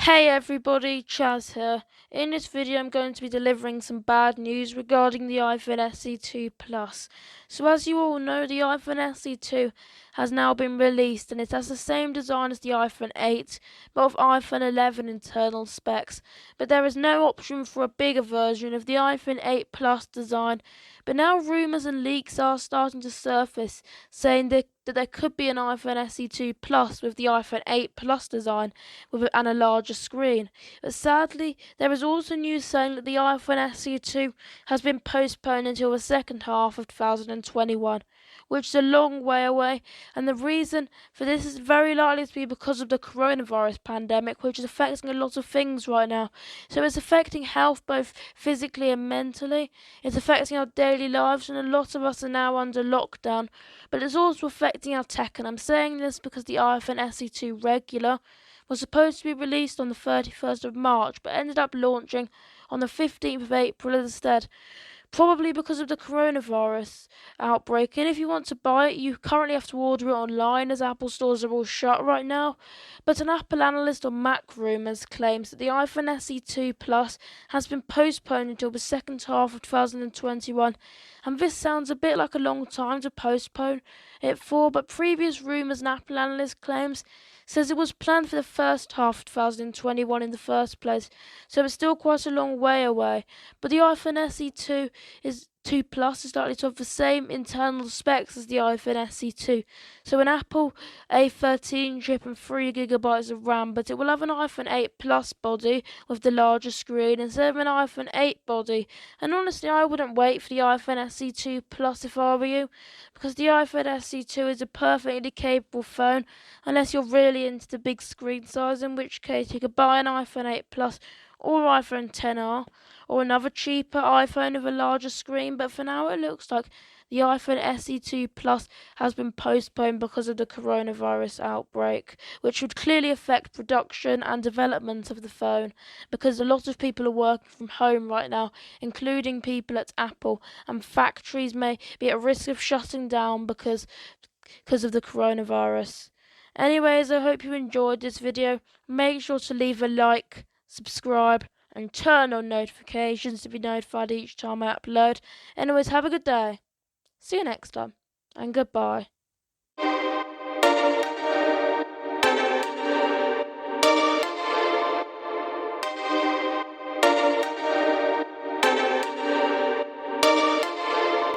Hey everybody, Chaz here. In this video I'm going to be delivering some bad news regarding the iPhone SE 2 Plus. So as you all know, the iPhone SE 2 has now been released and it has the same design as the iPhone 8, but with iPhone 11 internal specs. But there is no option for a bigger version of the iPhone 8 Plus design. But now rumours and leaks are starting to surface, saying that there could be an iPhone SE 2 Plus with the iPhone 8 Plus design and a larger screen. But sadly, there is also news saying that the iPhone SE 2 has been postponed until the second half of 2021, which is a long way away, and the reason for this is very likely to be because of the coronavirus pandemic, which is affecting a lot of things right now. So it's affecting health both physically and mentally. It's affecting our daily lives, and a lot of us are now under lockdown, but it's also affecting our tech, and I'm saying this because the iPhone SE 2 regular was supposed to be released on the 31st of March, but ended up launching on the 15th of April instead, probably because of the coronavirus outbreak. And if you want to buy it, you currently have to order it online, as Apple stores are all shut right now. But an Apple analyst on Mac Rumours claims that the iPhone SE 2 Plus has been postponed until the second half of 2021, and this sounds a bit like a long time to postpone it for, but previous rumours and Apple analyst claims says it was planned for the first half of 2021 in the first place, so it's still quite a long way away. But the iPhone SE 2 Plus is likely to have the same internal specs as the iPhone SE 2, so an Apple A13 chip and 3 GB of RAM, but it will have an iPhone 8 Plus body with the larger screen instead of an iPhone 8 body. And honestly, I wouldn't wait for the iPhone SE 2 Plus if I were you, because the iPhone SE 2 is a perfectly capable phone, unless you're really into the big screen size, in which case you could buy an iPhone 8 Plus or iPhone XR, or another cheaper iPhone with a larger screen. But for now, it looks like the iPhone SE 2 Plus has been postponed because of the coronavirus outbreak, which would clearly affect production and development of the phone, because a lot of people are working from home right now, including people at Apple, and factories may be at risk of shutting down because of the coronavirus. Anyways, I hope you enjoyed this video. Make sure to leave a like, subscribe, and turn on notifications to be notified each time I upload. Anyways, have a good day. See you next time, and goodbye.